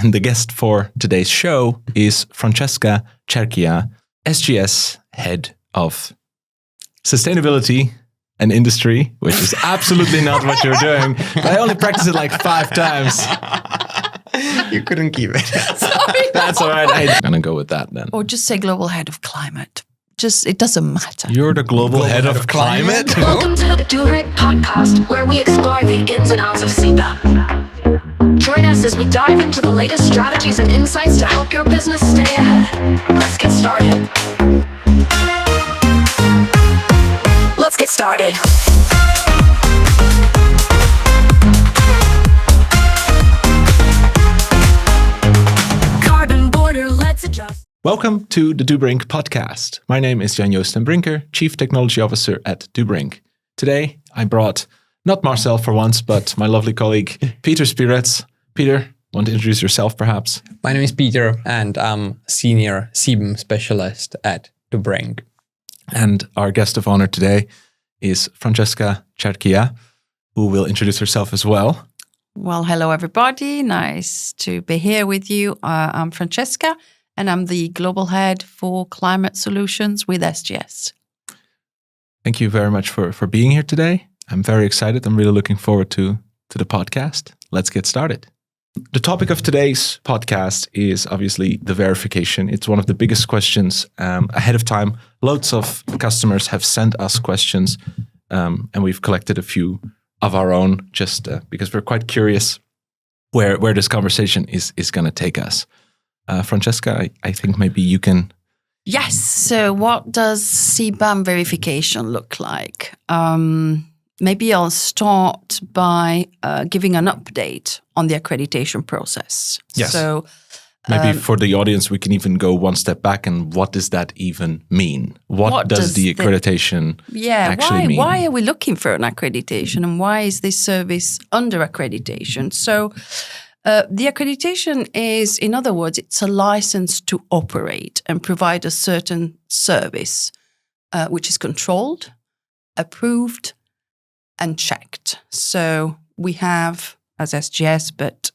And the guest for today's show is Francesca Cerchia, SGS Head of Sustainability and Industry, which is absolutely not what you're doing. But I only practiced it like 5 times. You couldn't keep it. Sorry. That's all right. I'm going to go with that then. Or just say Global Head of Climate. It doesn't matter. You're the global head of climate? Welcome to the Dubrink podcast, where we explore the ins and outs of CBAM. Join us as we dive into the latest strategies and insights to help your business stay ahead. Let's get started. Let's get started. Carbon border, let's adjust. Welcome to the Dubrink podcast. My name is Jan-Joost and Brinker, Chief Technology Officer at Dubrink. Today, I brought not Marcel for once, but my lovely colleague, Peter Spirec. Peter, want to introduce yourself perhaps? My name is Peter and I'm Senior CBAM Specialist at Dubrink. And our guest of honor today is Francesca Cerchia, who will introduce herself as well. Well, hello everybody. Nice to be here with you. I'm Francesca, and I'm the Global Head for Climate Solutions with SGS. Thank you very much for being here today. I'm very excited. I'm really looking forward to the podcast. Let's get started. The topic of today's podcast is obviously the verification. It's one of the biggest questions ahead of time. Loads of customers have sent us questions, and we've collected a few of our own just because we're quite curious where this conversation is going to take us. Francesca, I think maybe you can... Yes. So what does CBAM verification look like? Maybe I'll start by giving an update on the accreditation process. Yes. So maybe for the audience, we can even go one step back and what does that even mean? What does the accreditation actually mean? Why are we looking for an accreditation and why is this service under accreditation? So the accreditation is, in other words, it's a license to operate and provide a certain service, which is controlled, approved, and checked. So we have, as SGS, but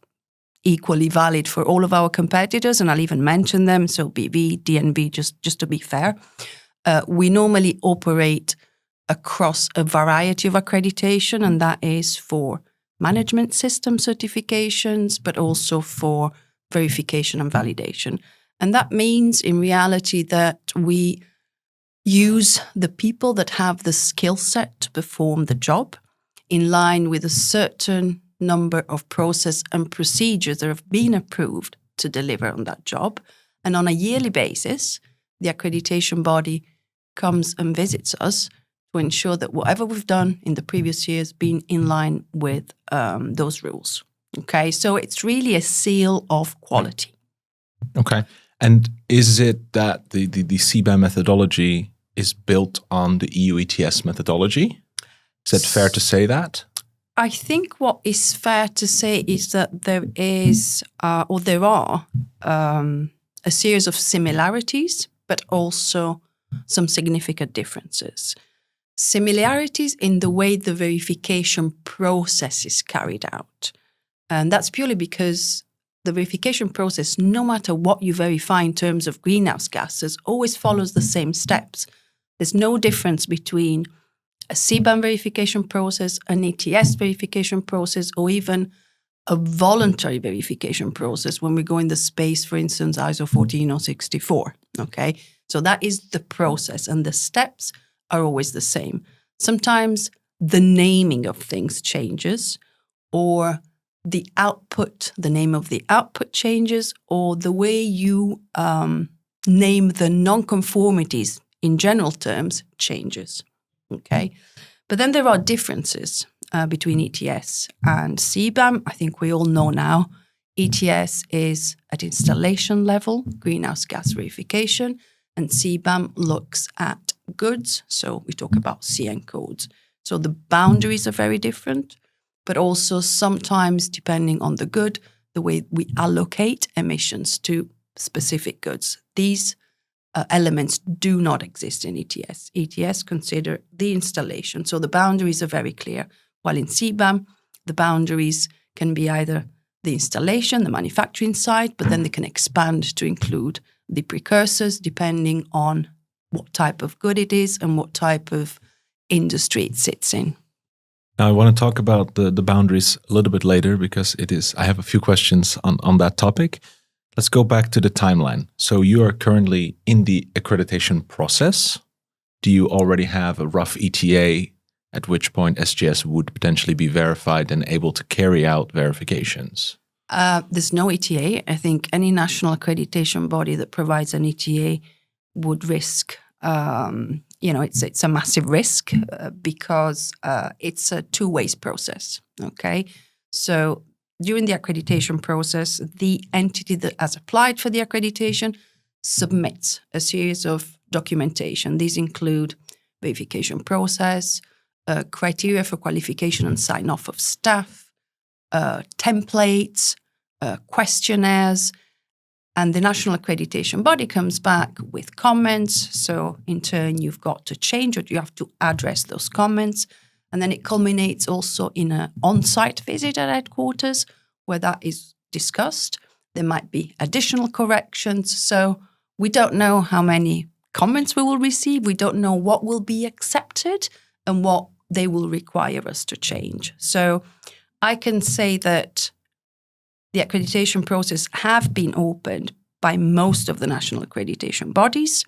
equally valid for all of our competitors, and I'll even mention them, so BV, DNV, just to be fair. We normally operate across a variety of accreditation, and that is for management system certifications, but also for verification and validation. And that means, in reality, that we use the people that have the skill set to perform the job in line with a certain number of process and procedures that have been approved to deliver on that job. And on a yearly basis, the accreditation body comes and visits us to ensure that whatever we've done in the previous years been in line with those rules. Okay, so it's really a seal of quality. Okay. And is it that the CBAM methodology is built on the EU ETS methodology? Is it fair to say that? I think what is fair to say is that there is, or there are, a series of similarities, but also some significant differences. Similarities in the way the verification process is carried out. And that's purely because the verification process, no matter what you verify in terms of greenhouse gases, always follows the same steps. There's no difference between a CBAM verification process, an ETS verification process, or even a voluntary verification process when we go in the space, for instance, ISO 14064. Okay, so that is the process, and the steps are always the same. Sometimes the naming of things changes, or the output, the name of the output changes, or the way you name the non-conformities in general terms changes. Okay, but then there are differences between ETS and CBAM. I think we all know now ETS is at installation level, greenhouse gas verification, and CBAM looks at goods. So we talk about CN codes. So the boundaries are very different, but also sometimes depending on the good, the way we allocate emissions to specific goods. These elements do not exist in ETS. ETS consider the installation. So the boundaries are very clear. While in CBAM, the boundaries can be either the installation, the manufacturing site, but then they can expand to include the precursors depending on what type of good it is and what type of industry it sits in. Now, I want to talk about the boundaries a little bit later because I have a few questions on that topic. Let's go back to the timeline. So you are currently in the accreditation process. Do you already have a rough ETA at which point SGS would potentially be verified and able to carry out verifications? There's no ETA. I think any national accreditation body that provides an ETA would risk, it's a massive risk because it's a two-way process, okay? So during the accreditation process, the entity that has applied for the accreditation submits a series of documentation. These include verification process, criteria for qualification and sign-off of staff, templates, questionnaires, and the national accreditation body comes back with comments. So in turn, you've got to change or you have to address those comments. And then it culminates also in an on-site visit at headquarters where that is discussed. There might be additional corrections. So we don't know how many comments we will receive. We don't know what will be accepted and what they will require us to change. So I can say that the accreditation process have been opened by most of the national accreditation bodies.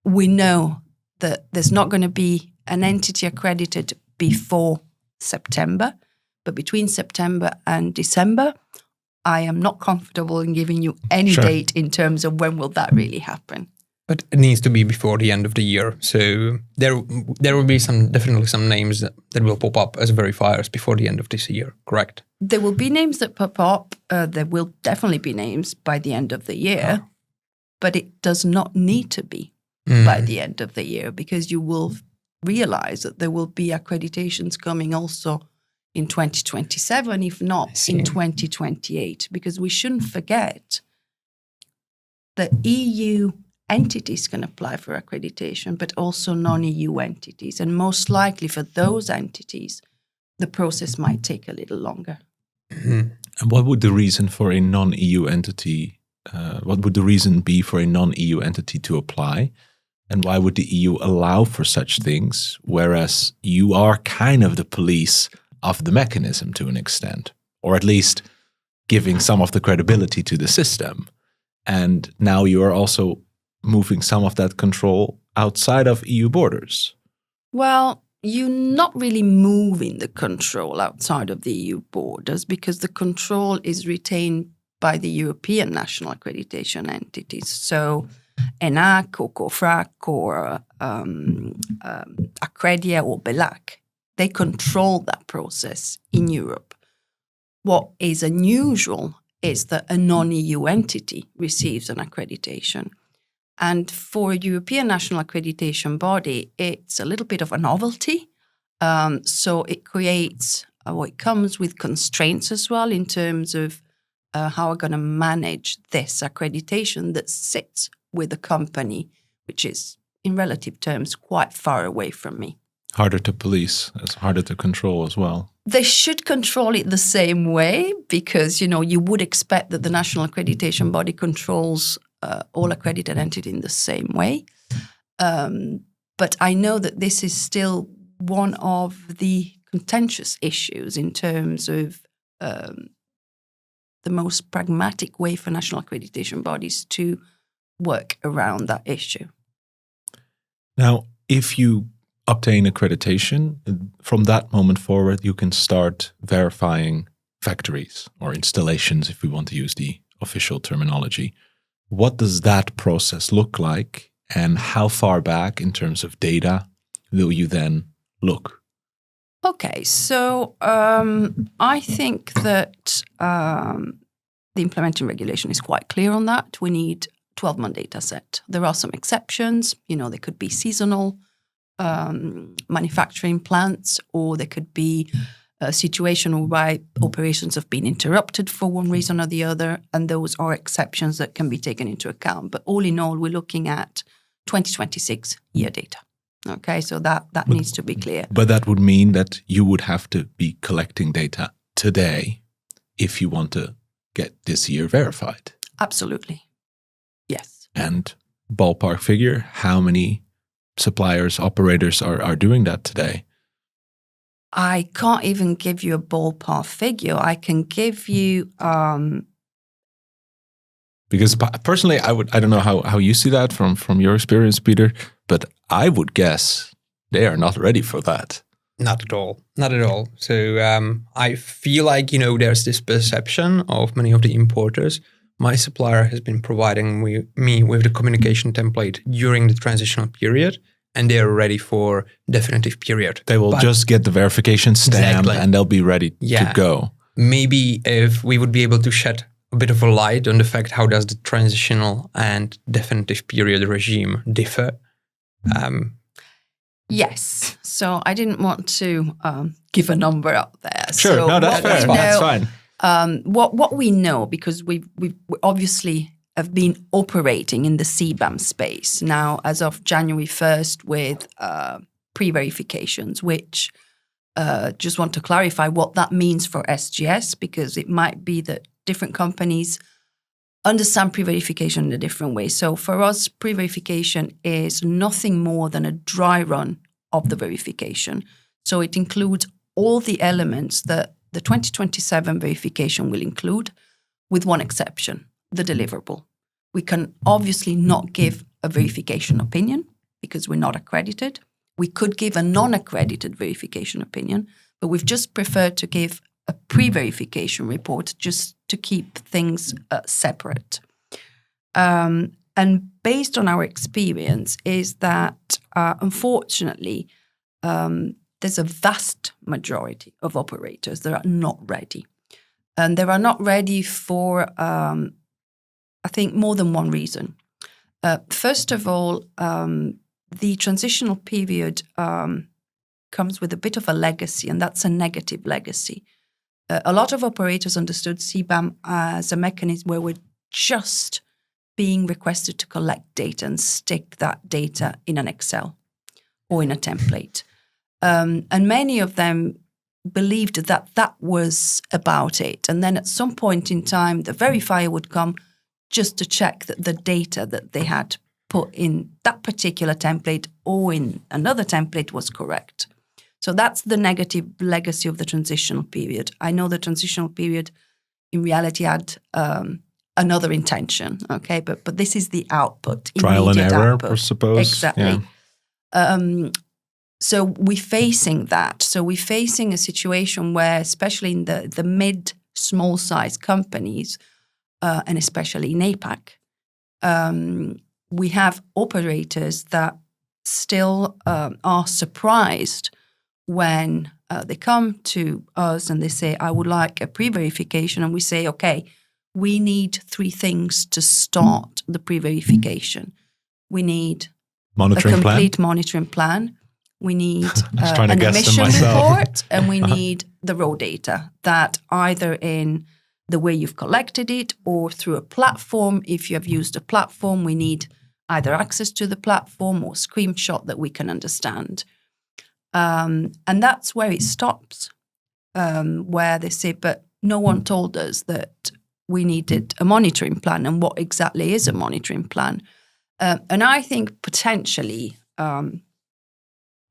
We know that there's not going to be an entity accredited before September, but between September and December, I am not comfortable in giving you any date in terms of when will that really happen. But it needs to be before the end of the year. So there will be definitely some names that will pop up as verifiers before the end of this year, correct? There will be names that pop up. There will definitely be names by the end of the year, but it does not need to be by the end of the year because you will realize that there will be accreditations coming also in 2027, if not in 2028, because we shouldn't forget that EU entities can apply for accreditation, but also non-EU entities. And most likely for those entities, the process might take a little longer. Mm-hmm. And what would the reason for a non-EU entity, what would the reason be for a non-EU entity to apply? And why would the EU allow for such things, whereas you are kind of the police of the mechanism to an extent, or at least giving some of the credibility to the system? And now you are also moving some of that control outside of EU borders. Well, you're not really moving the control outside of the EU borders because the control is retained by the European national accreditation entities. So ENAC or COFRAC or Accredia or BELAC, they control that process in Europe. What is unusual is that a non-EU entity receives an accreditation. And for a European national accreditation body, it's a little bit of a novelty. So it creates, it comes with constraints as well in terms of how we're going to manage this accreditation that sits with a company, which is in relative terms quite far away from me. Harder to police, it's harder to control as well. They should control it the same way because, you would expect that the national accreditation body controls all accredited entities in the same way. But I know that this is still one of the contentious issues in terms of the most pragmatic way for national accreditation bodies to work around that issue. Now, if you obtain accreditation, from that moment forward, you can start verifying factories or installations, if we want to use the official terminology. What does that process look like, and how far back in terms of data will you then look? Okay, so I think that the implementing regulation is quite clear on that. We need 12-month data set. There are some exceptions. They could be seasonal manufacturing plants, or there could be a situation whereby operations have been interrupted for one reason or the other, and those are exceptions that can be taken into account. But all in all, we're looking at 2026 year data. Okay, so that needs to be clear. But that would mean that you would have to be collecting data today if you want to get this year verified. Absolutely. Yes. And ballpark figure, how many suppliers, operators are doing that today? I can't even give you a ballpark figure. I can give you because personally, I don't know how you see that from your experience, Peter, but I would guess they are not ready for that. Not at all. Not at all. So I feel like, there's this perception of many of the importers. My supplier has been providing me with the communication template during the transitional period, and they're ready for definitive period. They will just get the verification stamp Exactly. and they'll be ready to go. Maybe if we would be able to shed a bit of a light on the fact how does the transitional and definitive period regime differ. Yes. So I didn't want to give a number out there. Sure. So No, that's fair. That's fine. What we know, because we obviously have been operating in the CBAM space now as of January 1st with pre-verifications, which just want to clarify what that means for SGS, because it might be that different companies understand pre-verification in a different way. So for us, pre-verification is nothing more than a dry run of the verification. So it includes all the elements that the 2027 verification will include, with one exception, the deliverable. We can obviously not give a verification opinion because we're not accredited. We could give a non-accredited verification opinion, but we've just preferred to give a pre-verification report just to keep things separate. And based on our experience is that, unfortunately, there's a vast majority of operators that are not ready. And they are not ready for, I think, more than one reason. First of all, the transitional period comes with a bit of a legacy, and that's a negative legacy. A lot of operators understood CBAM as a mechanism where we're just being requested to collect data and stick that data in an Excel or in a template. And many of them believed that that was about it. And then at some point in time, the verifier would come just to check that the data that they had put in that particular template or in another template was correct. So that's the negative legacy of the transitional period. I know the transitional period in reality had another intention, okay? But this is the output. Trial and error, output. I suppose. Exactly. Yeah. So we're facing that. So we're facing a situation where, especially in the mid, small size companies, and especially in APAC, we have operators that still are surprised when they come to us and they say, I would like a pre-verification. And we say, okay, we need 3 things to start the pre-verification. We need a complete monitoring plan. We need an emission report, and we need the raw data that either in the way you've collected it or through a platform. If you have used a platform, we need either access to the platform or screenshot that we can understand. And that's where it stops, where they say, but no one told us that we needed a monitoring plan, and what exactly is a monitoring plan. And I think potentially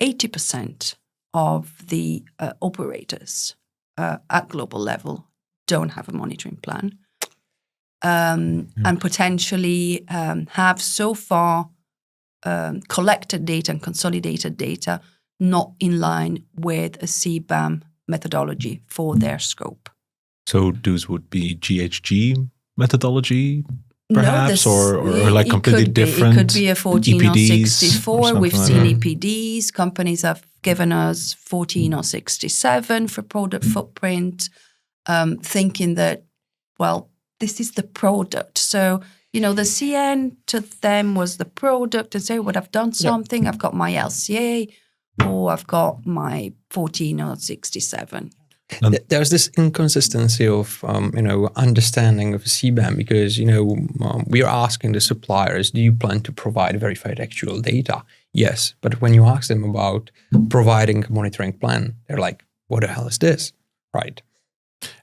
80% of the operators at global level don't have a monitoring plan, and potentially have so far collected data and consolidated data not in line with a CBAM methodology for their scope. So those would be GHG methodology, perhaps, or like completely different. It could be a 14 EPDs or 64. We've like seen that. EPDs. Companies have given us 14 or 67 for product footprint, thinking that, well, this is the product. So, the CN to them was the product, and say, well, I've done something. I've got my LCA, or I've got my 14 or 67. There's this inconsistency of, understanding of CBAM because, we are asking the suppliers, do you plan to provide verified actual data? Yes. But when you ask them about providing a monitoring plan, they're like, what the hell is this? Right.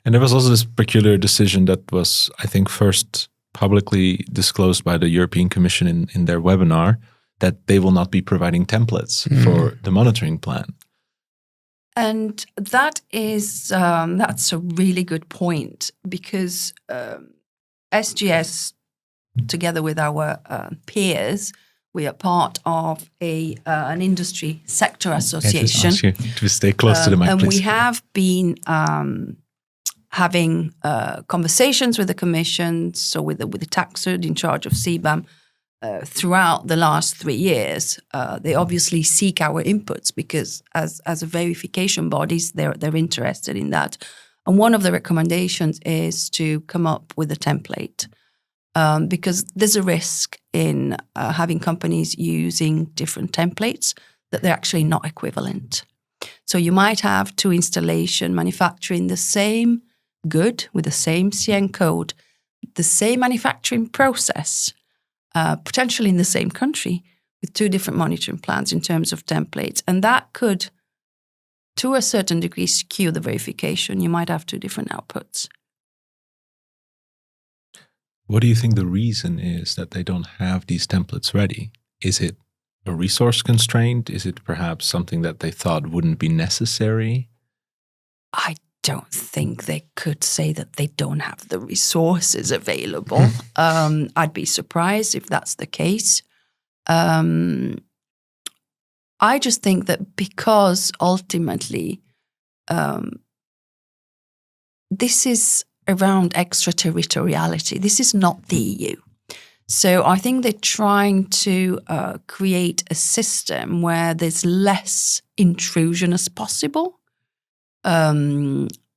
And there was also this peculiar decision that was, I think, first publicly disclosed by the European Commission in their webinar, that they will not be providing templates for the monitoring plan. And that's a really good point, because SGS, together with our peers, we are part of an industry sector association. Just ask you to stay close to the mic, and please. we have been having conversations with the Commission, so with the taxud in charge of CBAM, throughout the last 3 years. They obviously seek our inputs because as a verification bodies, they're interested in that. And one of the recommendations is to come up with a template, because there's a risk in having companies using different templates that they're actually not equivalent. So you might have two installations manufacturing the same good with the same CN code, the same manufacturing process, potentially in the same country, with two different monitoring plans in terms of templates. And that could, to a certain degree, skew the verification. You might have two different outputs. What do you think the reason is that they don't have these templates ready? Is it a resource constraint? Is it perhaps something that they thought wouldn't be necessary? I don't think they could say that they don't have the resources available. I'd be surprised if that's the case. I just think that because ultimately this is around extraterritoriality. This is not the EU. So I think they're trying to create a system where there's less intrusion as possible.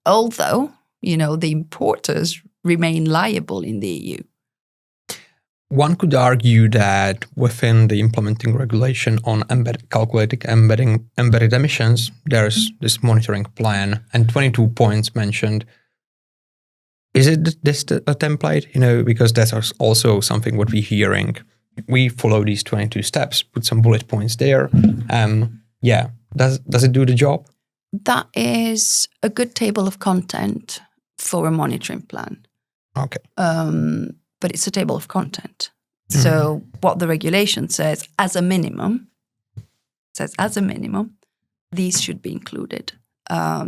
Although, the importers remain liable in the EU. One could argue that within the implementing regulation on calculating embedded emissions, there's this monitoring plan and 22 points mentioned. Is it this a template? Because that's also something what we're hearing. We follow these 22 steps, put some bullet points there. Does it do the job? That is a good table of content for a monitoring plan. Okay. But it's a table of content. So what the regulation says, as a minimum, these should be included. I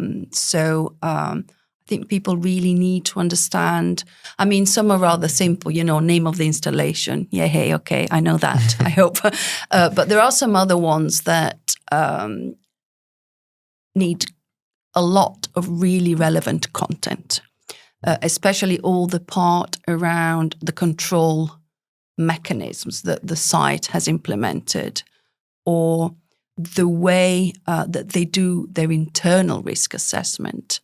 think people really need to understand. I mean, some are rather simple, name of the installation. Yeah, hey, okay, I know that, I hope. But there are some other ones that need a lot of really relevant content, especially all the part around the control mechanisms that the site has implemented, or the way that they do their internal risk assessment.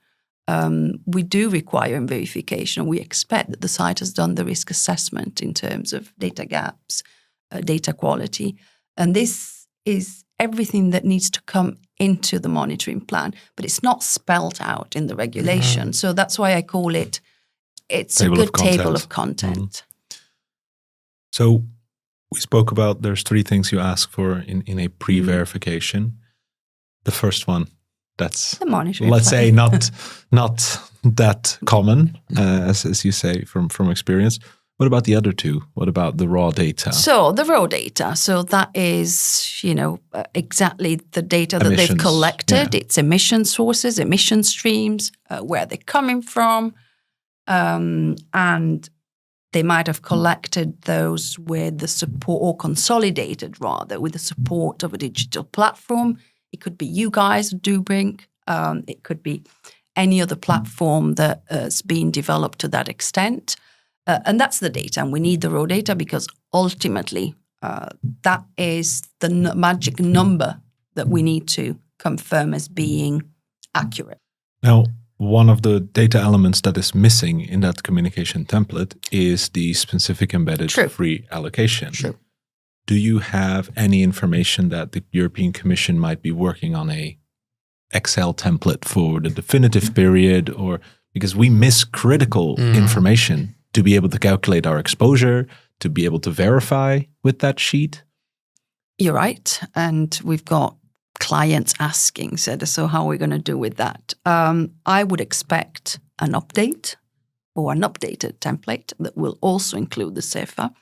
We do require verification. We expect that the site has done the risk assessment in terms of data gaps, data quality. And this is everything that needs to come into the monitoring plan, but it's not spelled out in the regulation. So that's why I call it's a good table of content. So we spoke about there's 3 things you ask for in a pre-verification. The first one, that's the monitoring let's plan. say not that common, as you say from experience. What about the other 2? What about the raw data? So the raw data, so that is, exactly the data that Emissions, they've collected. yeah. It's emission sources, emission streams, where they're coming from. And they might have collected those with the support, or consolidated rather, with the support of a digital platform. It could be you guys, Dubrink. It could be any other platform that has been developed to that extent. And that's the data. And we need the raw data because ultimately that is the magic number that we need to confirm as being accurate. Now, one of the data elements that is missing in that communication template is the specific embedded free allocation. True. Do you have any information that the European Commission might be working on a Excel template for the definitive period, or because we miss critical information to be able to calculate our exposure, to be able to verify with that sheet? You're right. And we've got clients asking, so how are we going to do with that? I would expect an update or an updated template that will also include the CEFA.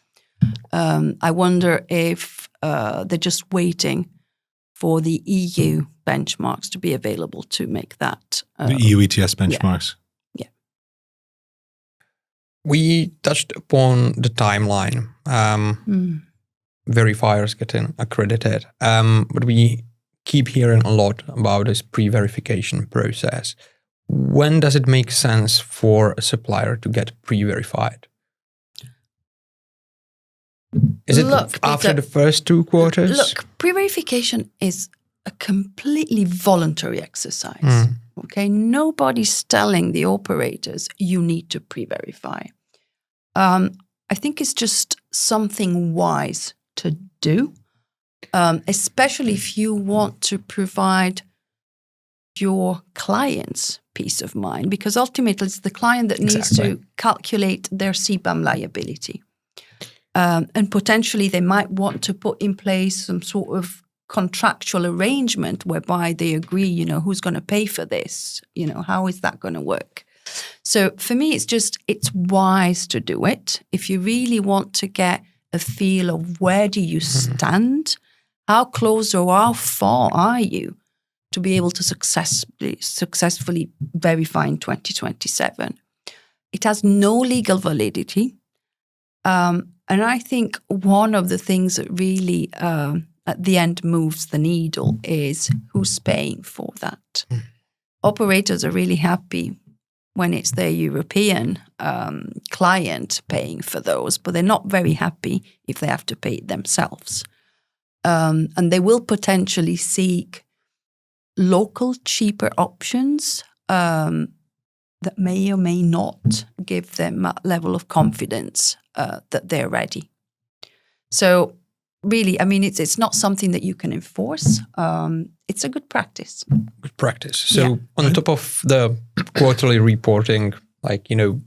I wonder if they're just waiting for the EU benchmarks to be available to make that. The EU ETS benchmarks. Yeah. We touched upon the timeline. Verifiers getting accredited. But we keep hearing a lot about this pre-verification process. When does it make sense for a supplier to get pre-verified? Is it after the first 2 quarters? Look, pre-verification is a completely voluntary exercise. Okay, nobody's telling the operators you need to pre-verify. I think it's just something wise to do, especially if you want to provide your clients peace of mind, because ultimately it's the client that needs to calculate their CBAM liability. And potentially they might want to put in place some sort of contractual arrangement whereby they agree, who's going to pay for this? How is that going to work? So for me, it's wise to do it. If you really want to get a feel of where do you stand, how close or how far are you to be able to successfully verify in 2027. It has no legal validity. And I think one of the things that really at the end moves the needle is who's paying for that. Operators are really happy when it's their European client paying for those, but they're not very happy if they have to pay it themselves. And they will potentially seek local, cheaper options that may or may not give them a level of confidence that they're ready. So really, it's not something that you can enforce. It's a good practice. Good practice. So on top of the quarterly reporting,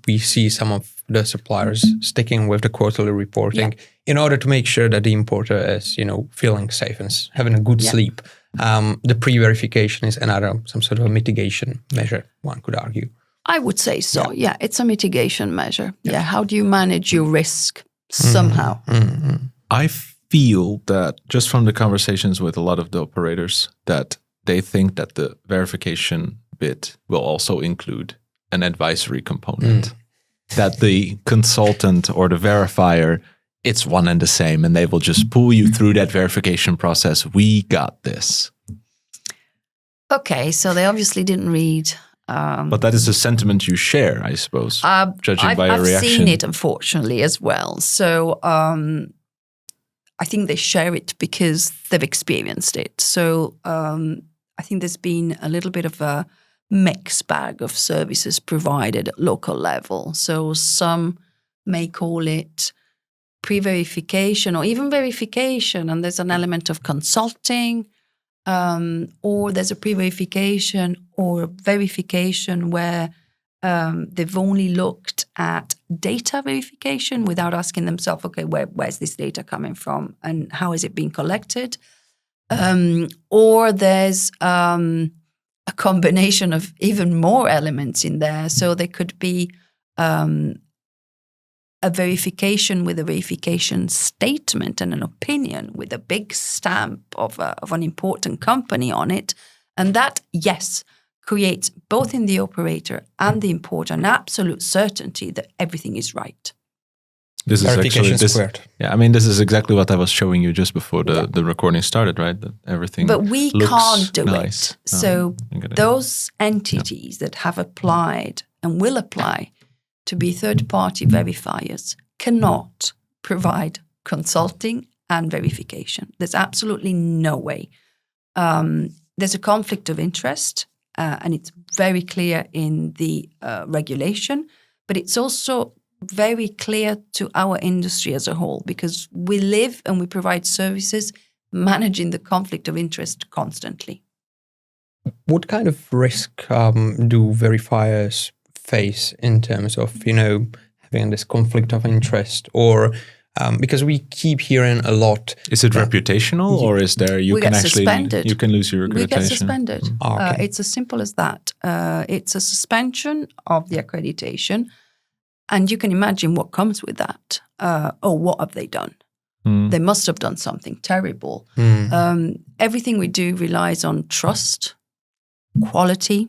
we see some of the suppliers sticking with the quarterly reporting in order to make sure that the importer is, feeling safe and having a good sleep. The pre-verification is some sort of a mitigation measure, one could argue. I would say so. Yeah, it's a mitigation measure. Yeah, how do you manage your risk somehow? I feel that just from the conversations with a lot of the operators that they think that the verification bit will also include an advisory component. That the consultant or the verifier, it's one and the same, and they will just pull you through that verification process. We got this. Okay, so they obviously didn't read. But that is a sentiment you share, I suppose, judging by your reaction. I've seen it, unfortunately, as well. So I think they share it because they've experienced it. So I think there's been a little bit of a mixed bag of services provided at local level. So some may call it pre-verification or even verification, and there's an element of consulting, or there's a pre-verification or verification where they've only looked at data verification without asking themselves, okay, where's this data coming from and how is it being collected? Or there's a combination of even more elements in there. So there could be a verification with a verification statement and an opinion with a big stamp of an important company on it. And that, yes, creates both in the operator and the importer an absolute certainty that everything is right. This is actually squared. Yeah, this is exactly what I was showing you just before the recording started, right? That everything. But we can't do nice. it. So those entities that have applied and will apply to be third-party verifiers cannot provide consulting and verification. There's absolutely no way. There's a conflict of interest, and it's very clear in the regulation, but it's also very clear to our industry as a whole, because we live and we provide services managing the conflict of interest constantly. What kind of risk do verifiers face in terms of, having this conflict of interest, or Because we keep hearing a lot. Is it reputational, or is there you We can get actually suspended. you can lose your accreditation? We get suspended. Okay. It's as simple as that. It's a suspension of the accreditation, and you can imagine what comes with that. What have they done? They must have done something terrible. Everything we do relies on trust, quality,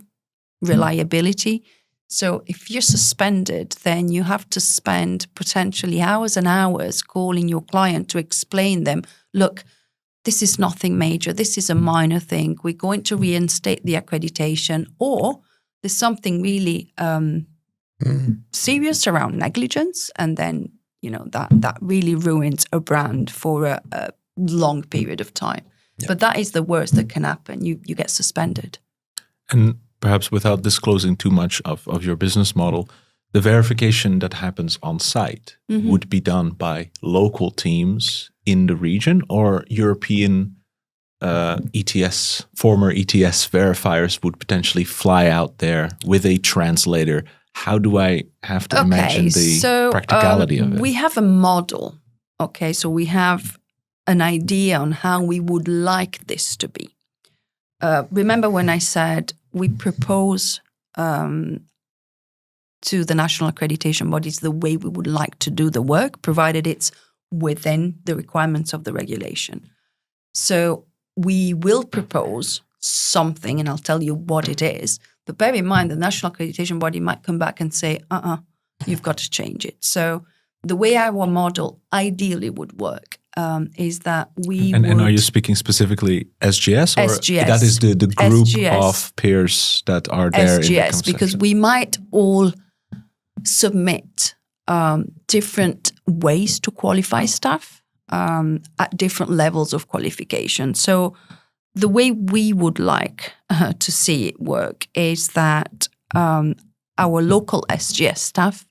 reliability. So if you're suspended, then you have to spend potentially hours and hours calling your client to explain them, look, this is nothing major. This is a minor thing. We're going to reinstate the accreditation, or there's something really serious around negligence, and then that really ruins a brand for a long period of time. Yeah. But that is the worst that can happen. You get suspended. And perhaps without disclosing too much of your business model, the verification that happens on site would be done by local teams in the region, or European ETS, former ETS verifiers would potentially fly out there with a translator. How do I have to imagine the practicality of it? We have a model. Okay, so we have an idea on how we would like this to be. Remember when I said we propose to the national accreditation bodies the way we would like to do the work, provided it's within the requirements of the regulation. So we will propose something, and I'll tell you what it is. But bear in mind, the national accreditation body might come back and say, you've got to change it. So the way our model ideally would work is that we and are you speaking specifically SGS? Or SGS. That is the group SGS. Of peers that are there SGS, in the because we might all submit different ways to qualify staff at different levels of qualification. So the way we would like to see it work is that our local SGS staff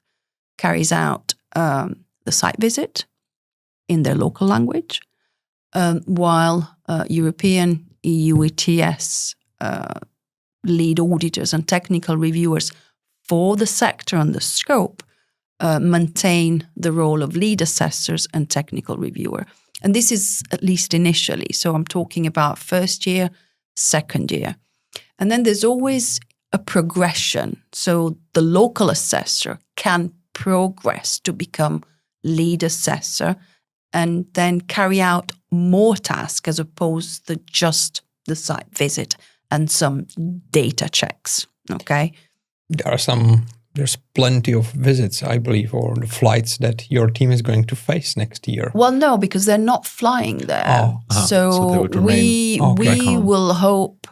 carries out the site visit in their local language, while European EU ETS lead auditors and technical reviewers for the sector and the scope maintain the role of lead assessors and technical reviewer. And this is at least initially. So I'm talking about first year, second year. And then there's always a progression. So the local assessor can progress to become lead assessor and then carry out more tasks as opposed to just the site visit and some data checks, okay? There's plenty of visits, I believe, or the flights that your team is going to face next year. Well, no, because they're not flying there. So we will hope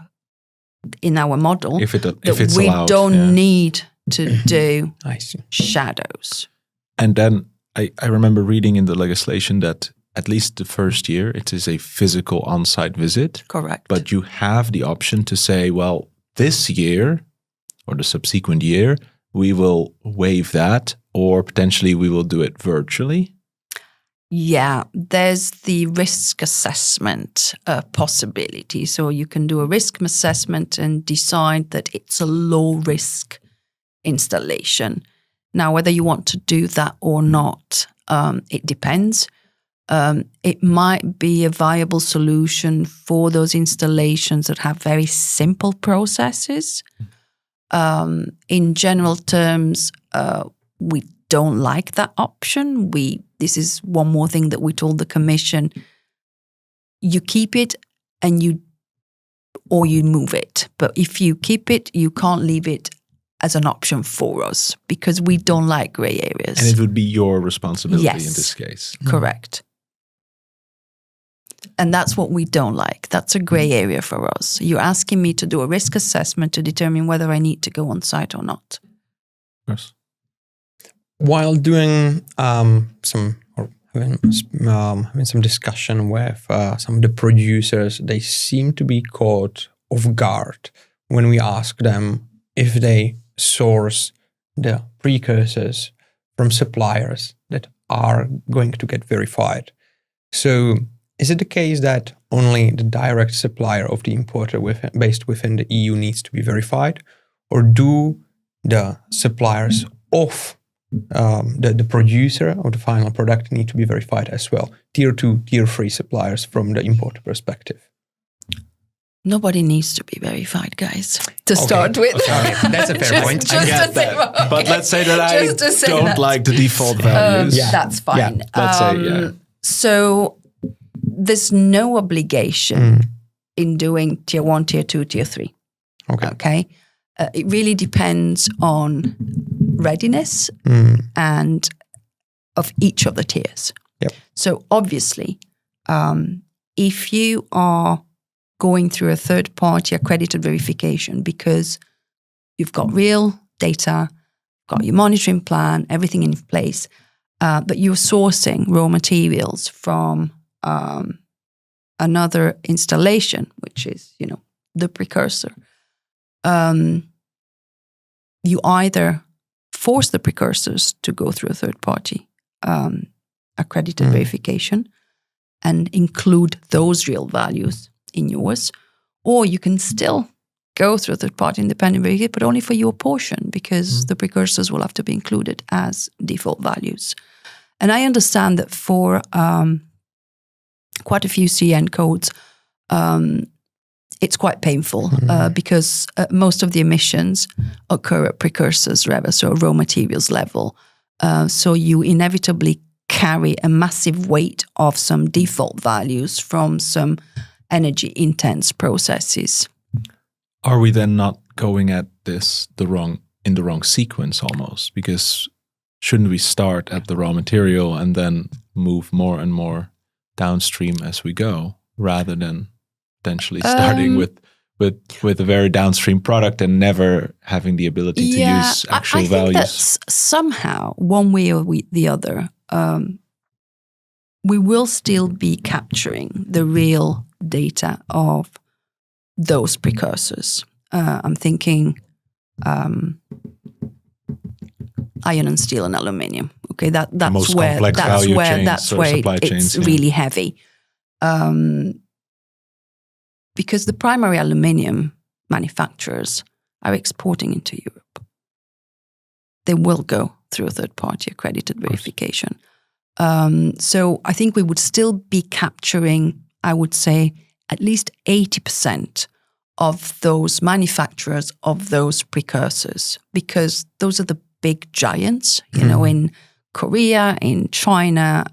in our model if it's that we allowed, don't need to do I see. shadows. And then I remember reading in the legislation that at least the first year, it is a physical on-site visit. Correct. But you have the option to say, well, this year or the subsequent year, we will waive that, or potentially we will do it virtually. Yeah, there's the risk assessment possibility. So you can do a risk assessment and decide that it's a low-risk installation. Now, whether you want to do that or not, it depends. It might be a viable solution for those installations that have very simple processes. In general terms, we don't like that option. This is one more thing that we told the Commission. You keep it or you move it. But if you keep it, you can't leave it as an option for us because we don't like gray areas. And it would be your responsibility Yes, in this case. Correct. And that's what we don't like. That's a gray area for us. You're asking me to do a risk assessment to determine whether I need to go on site or not. Yes. While doing having some discussion with some of the producers, they seem to be caught off guard when we ask them if they source the precursors from suppliers that are going to get verified. So is it the case that only the direct supplier of the importer based within the EU needs to be verified? Or do the suppliers of the producer of the final product need to be verified as well. Tier 2, Tier 3 suppliers from the importer perspective. Nobody needs to be verified, guys, to start with. Okay, that's a fair point. I get that. But let's say that I don't like the default values. That's fine. Yeah, let's say, So there's no obligation in doing Tier 1, Tier 2, Tier 3. Okay? It really depends on readiness and of each of the tiers. Yep. So obviously, if you are going through a third-party accredited verification because you've got real data, got your monitoring plan, everything in place, but you're sourcing raw materials from another installation, which is, the precursor, you either force the precursors to go through a third-party accredited verification and include those real values in yours, or you can still go through a third-party independent verification, but only for your portion, because the precursors will have to be included as default values. And I understand that for quite a few CN codes, it's quite painful because most of the emissions occur at precursors level, so raw materials level. So you inevitably carry a massive weight of some default values from some energy-intense processes. Are we then not going at this in the wrong sequence almost? Because shouldn't we start at the raw material and then move more and more downstream as we go, rather than potentially starting with a very downstream product and never having the ability to use actual I values? think that somehow, one way or the other, we will still be capturing the real data of those precursors. I'm thinking iron and steel and aluminium. Okay, that's where it's really heavy. Because the primary aluminium manufacturers are exporting into Europe. They will go through a third-party accredited verification. So I think we would still be capturing, I would say, at least 80% of those manufacturers of those precursors, because those are the big giants, in Korea, in China,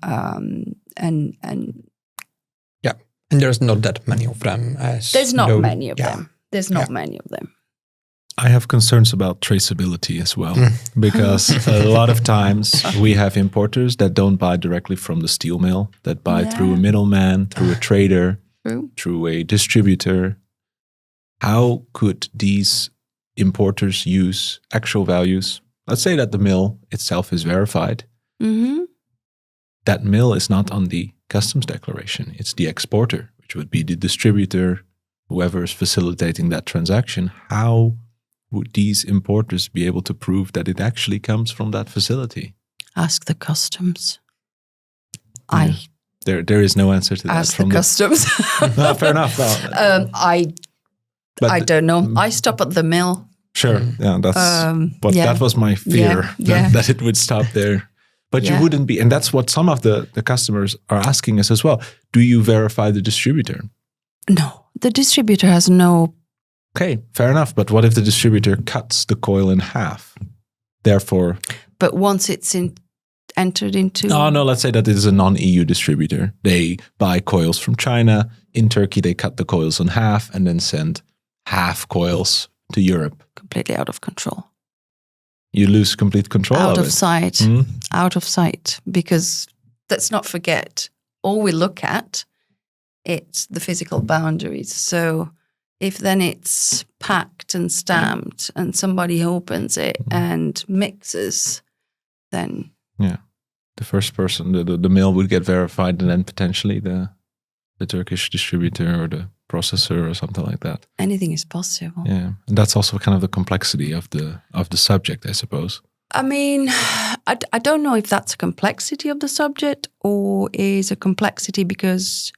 and and there's not that many of them. There's not many of them. There's not many of them. I have concerns about traceability as well, because a lot of times we have importers that don't buy directly from the steel mill, that buy through a middleman, through a trader, through a distributor. How could these importers use actual values? Let's say that the mill itself is verified. Mm-hmm. That mill is not on the customs declaration. It's the exporter, which would be the distributor, whoever is facilitating that transaction. How would these importers be able to prove that it actually comes from that facility? Ask the customs. Yeah. There is no answer to that. Ask the customs. No, fair enough. No. I don't know. I stop at the mill. Sure. Yeah, that was my fear, that it would stop there. But you wouldn't be, and that's what some of the customers are asking us as well. Do you verify the distributor? No, the distributor has no. Okay, fair enough. But what if the distributor cuts the coil in half? Therefore. But once it's entered into. Oh, no, let's say that it is a non-EU distributor. They buy coils from China. In Turkey, they cut the coils in half and then send half coils to Europe. Completely out of control. You lose complete control out of of sight. Out of sight. Because let's not forget, all we look at, it's the physical boundaries. So if then it's packed and stamped and somebody opens it and mixes, then... Yeah. The first person, the mill would get verified, and then potentially the Turkish distributor or the processor or something like that. Anything is possible. Yeah. And that's also kind of the complexity of the subject, I suppose. I mean, I don't know if that's a complexity of the subject or is a complexity because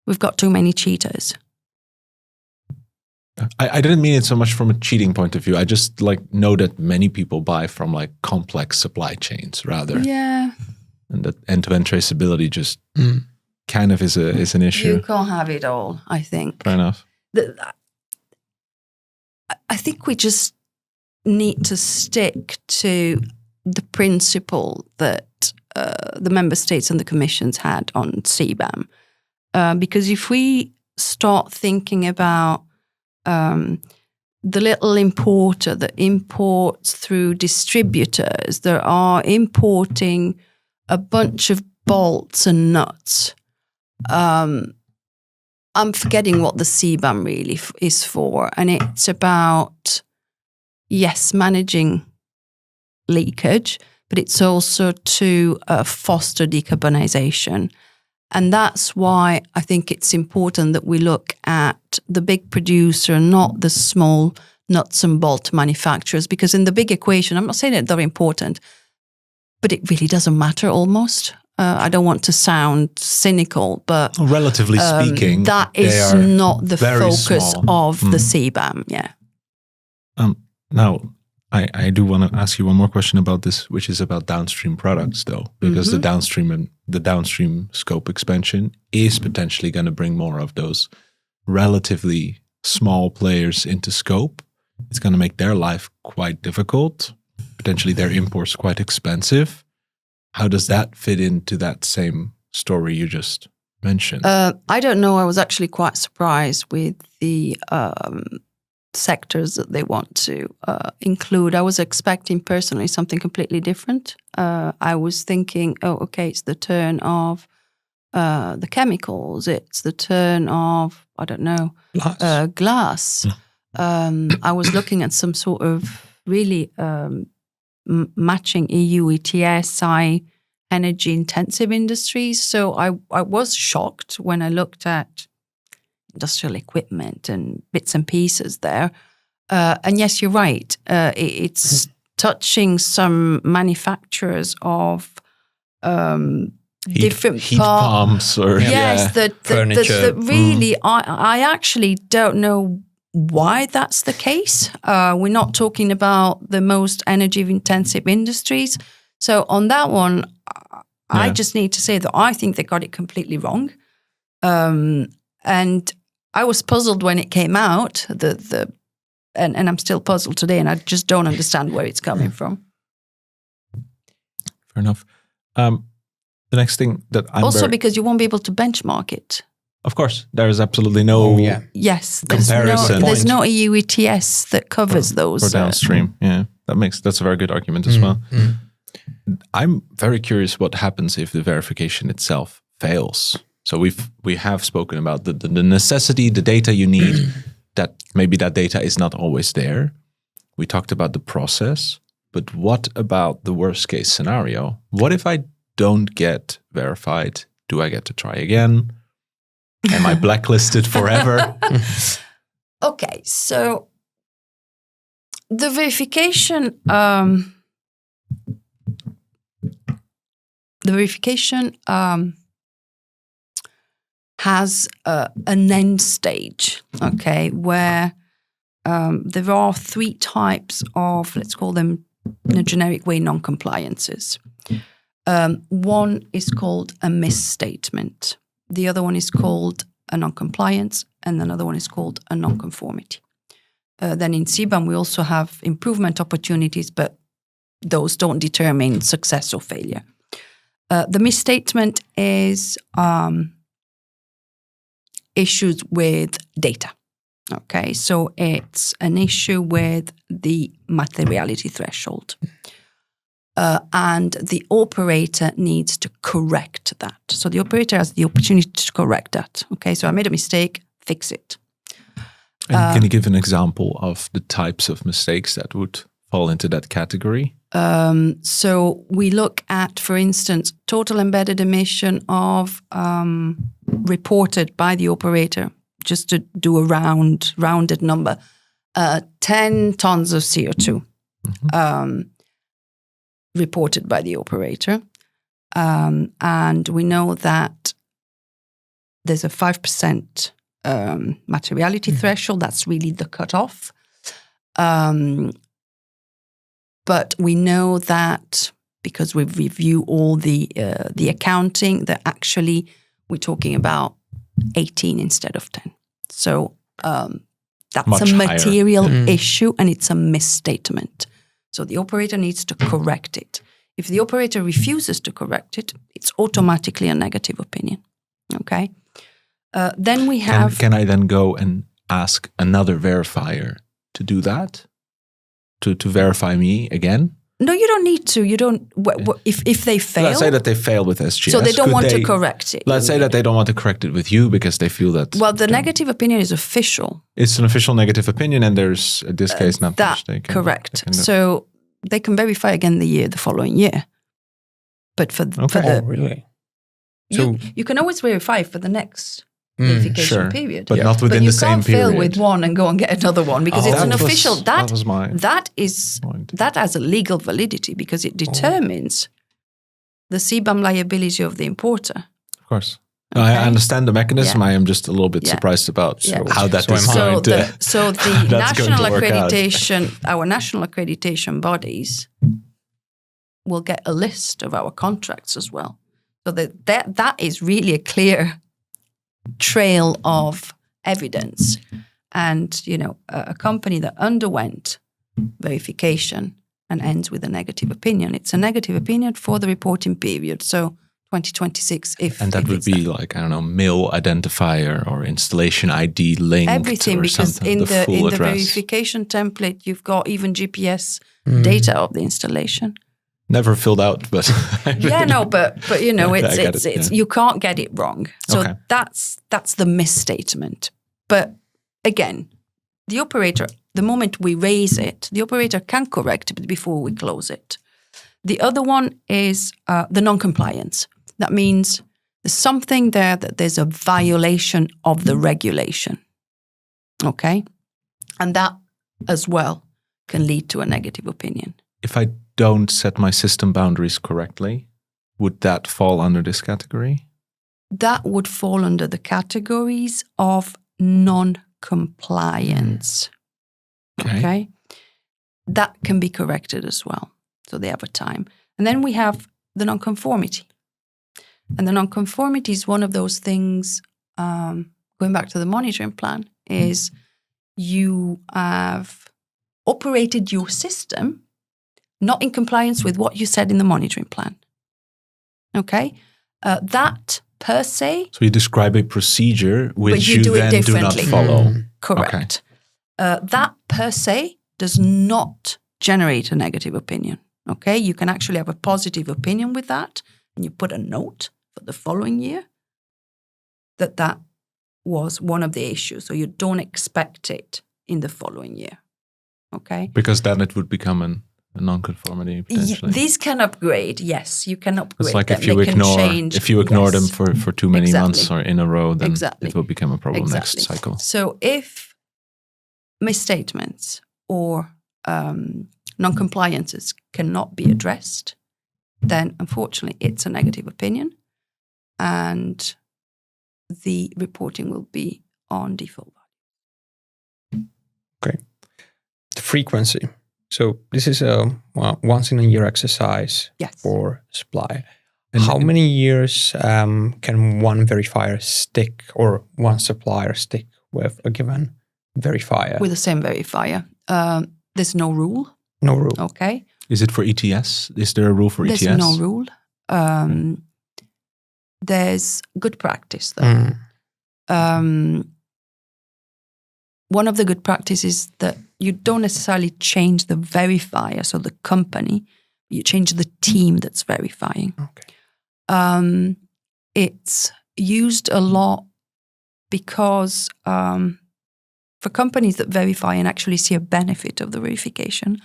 we've got too many cheaters. I didn't mean it so much from a cheating point of view. I just know that many people buy from complex supply chains rather. Yeah. And that end-to-end traceability just kind of is an issue. You can't have it all, I think. Fair enough. I think we just need to stick to the principle that the member states and the commissions had on CBAM. Because if we start thinking about the little importer that imports through distributors that are importing a bunch of bolts and nuts, I'm forgetting what the CBAM really is for. And it's about, yes, managing leakage, but it's also to foster decarbonization. And that's why I think it's important that we look at the big producer, not the small nuts and bolt manufacturers, because in the big equation, I'm not saying that they're important, but it really doesn't matter almost. I don't want to sound cynical, but relatively speaking, that is not the focus small. of the CBAM. Yeah. Now, I do want to ask you one more question about this, which is about downstream products, though, because the downstream scope expansion is potentially going to bring more of those relatively small players into scope. It's going to make their life quite difficult, potentially their imports quite expensive. How does that fit into that same story you just mentioned? I don't know. I was actually quite surprised with the sectors that they want to include. I was expecting personally something completely different. I was thinking, it's the turn of the chemicals. It's the turn of, I don't know, glass. I was looking at some sort of really matching EU ETS, energy intensive industries. So I was shocked when I looked at industrial equipment and bits and pieces there. And yes, you're right. It's touching some manufacturers of different heat pumps or furniture. that really, I actually don't know why that's the case. We're not talking about the most energy intensive industries. So on that one, I just need to say that I think they got it completely wrong. And I was puzzled when it came out, and I'm still puzzled today, and I just don't understand where it's coming from. Fair enough. The next thing that I'm because you won't be able to benchmark it. Of course, there is absolutely no Yes, comparison. There's no EU ETS that covers those. For downstream, that's a very good argument as well. I'm very curious what happens if the verification itself fails. So we have spoken about the necessity, the data you need, that maybe that data is not always there. We talked about the process, but what about the worst case scenario? What if I don't get verified? Do I get to try again? Am I blacklisted forever? Okay, so the verification has an end stage, okay, where there are three types of, let's call them in a generic way, non-compliances. One is called a misstatement. The other one is called a non-compliance, and another one is called a non-conformity. Then in CBAM, we also have improvement opportunities, but those don't determine success or failure. The misstatement is issues with data. Okay, so it's an issue with the materiality threshold. And the operator needs to correct that. So the operator has the opportunity to correct that. Okay, so I made a mistake, fix it. And can you give an example of the types of mistakes that would fall into that category? So we look at, for instance, total embedded emission of reported by the operator, just to do a rounded number, 10 tons of CO2 reported by the operator. And we know that there's a 5% materiality threshold. That's really the cutoff. But we know that because we review all the accounting, that actually we're talking about 18 instead of 10. So that's Much a higher. material issue, and it's a misstatement. So the operator needs to correct it. If the operator refuses to correct it, it's automatically a negative opinion. Okay. Then we have. Can I then go and ask another verifier to do that? To verify me again? No, you don't need to. You don't. If they fail, Let's say that they fail with SGS. so they don't Could want to correct it. Let's say that they don't want to correct it with you because they feel that. Well, the negative opinion is official. It's an official negative opinion, and there's in this case not much they can. Correct. So they can verify again the following year. But for the really? you can always verify for the next verification period, but not within the same period. But you can't fail with one and go and get another one because it's an official. That was my that has a legal validity because it determines the CBAM liability of the importer. Of course. Okay. I understand the mechanism. I am just a little bit surprised about how that is going to. So the national accreditation, our national accreditation bodies will get a list of our contracts as well. So that is really a clear trail of evidence. And, a company that underwent verification and ends with a negative opinion, it's a negative opinion for the reporting period. So 2026, and that would be like, I don't know, mill identifier or installation ID linked everything, or because something, in the address. verification template, you've got even GPS data of the installation. Never filled out, but but it's you can't get it wrong. So that's the misstatement. But again, the operator, the moment we raise it, the operator can correct it before we close it. The other one is the non-compliance. That means there's something there that there's a violation of the regulation. Okay? And that as well can lead to a negative opinion. If I don't set my system boundaries correctly, would that fall under this category? That would fall under the categories of non-compliance. Okay? That can be corrected as well. So they have a time. And then we have the non-conformity. And the non-conformity is one of those things, going back to the monitoring plan, is you have operated your system not in compliance with what you said in the monitoring plan. Okay? That per se... So you describe a procedure which you do then do not follow. Correct. That per se does not generate a negative opinion. Okay? You can actually have a positive opinion with that, and you put a note for the following year that was one of the issues. So you don't expect it in the following year. Okay? Because then it would become a non-conformity potentially. These can upgrade. Yes, you can upgrade. It's like them. if you ignore them for too many months or in a row, then it will become a problem next cycle. So if misstatements or non-compliances cannot be addressed, then unfortunately it's a negative opinion, and the reporting will be on default value. Okay. The frequency. So this is a once in a year exercise for Supplier. How many years can one verifier stick or one supplier stick with a given verifier? With the same verifier. There's no rule. No rule. Okay. Is it for ETS? Is there a rule for ETS? There's no rule. There's good practice, though. One of the good practices is that you don't necessarily change the verifier, so the company, you change the team that's verifying. Okay. It's used a lot because for companies that verify and actually see a benefit of the verification,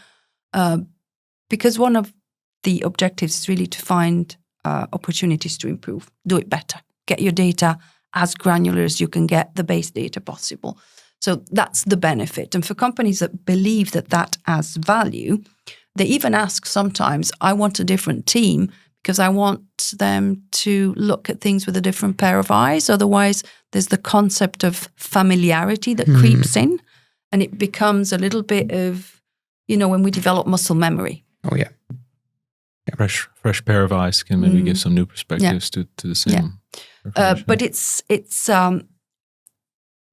because one of the objectives is really to find opportunities to improve, do it better, get your data as granular as you can get the base data possible. So that's the benefit. And for companies that believe that has value, they even ask sometimes, I want a different team because I want them to look at things with a different pair of eyes. Otherwise, there's the concept of familiarity that creeps in, and it becomes a little bit of, when we develop muscle memory. Oh, yeah. Fresh pair of eyes can maybe give some new perspectives to the same. But it's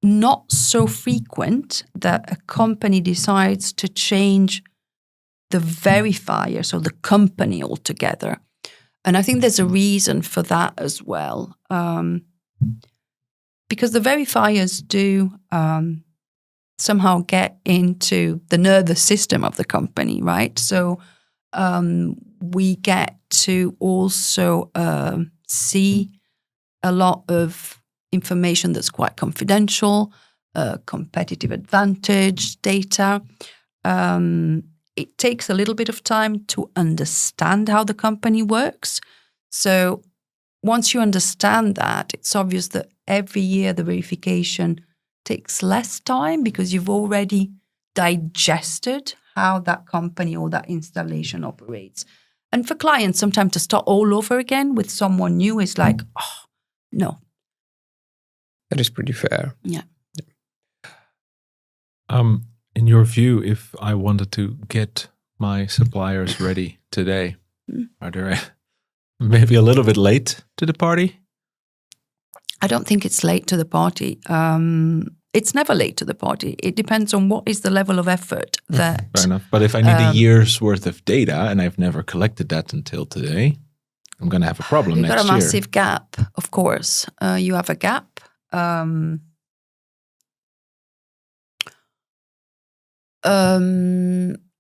not so frequent that a company decides to change the verifier, so the company altogether. And I think there's a reason for that as well. Because the verifiers do somehow get into the nervous system of the company, right? So we get to also see a lot of information that's quite confidential, competitive advantage data. It takes a little bit of time to understand how the company works. So once you understand that, it's obvious that every year the verification takes less time because you've already digested how that company or that installation operates. And for clients, sometimes to start all over again with someone new is like, oh, no. That is pretty fair. Yeah. In your view, if I wanted to get my suppliers ready today, are they maybe a little bit late to the party? I don't think it's late to the party. It's never late to the party. It depends on what is the level of effort that... Fair enough. But if I need a year's worth of data and I've never collected that until today, I'm going to have a problem next year. You've got a massive gap, of course. You have a gap.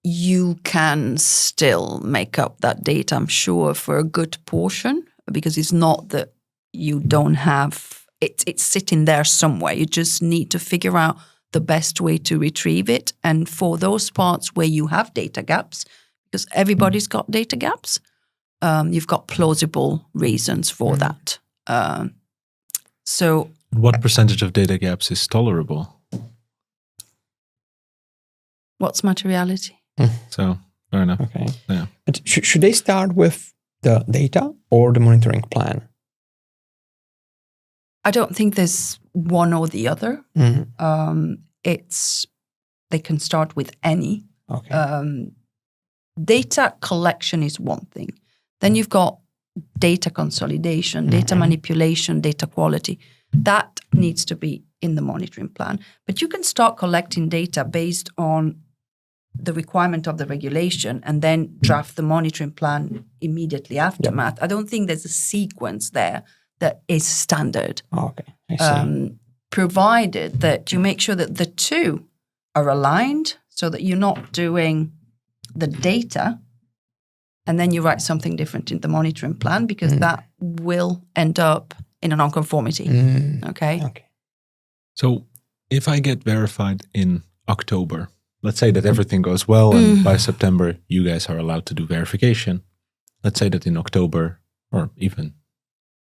You can still make up that data, I'm sure, for a good portion, because it's not that you don't have... It's sitting there somewhere. You just need to figure out the best way to retrieve it. And for those parts where you have data gaps, because everybody's got data gaps, you've got plausible reasons for that. So, what percentage of data gaps is tolerable? What's materiality? So, fair enough. Okay. Yeah. But should they start with the data or the monitoring plan? I don't think there's one or the other. They can start with any. Okay. Data collection is one thing. Then you've got data consolidation, data manipulation, data quality. That needs to be in the monitoring plan. But you can start collecting data based on the requirement of the regulation and then draft the monitoring plan immediately aftermath. I don't think there's a sequence there that is standard. Okay, I see. Provided that you make sure that the two are aligned so that you're not doing the data and then you write something different in the monitoring plan, because that will end up in a non-conformity. Okay? So if I get verified in October, let's say that everything goes well and by September you guys are allowed to do verification. Let's say that in October or even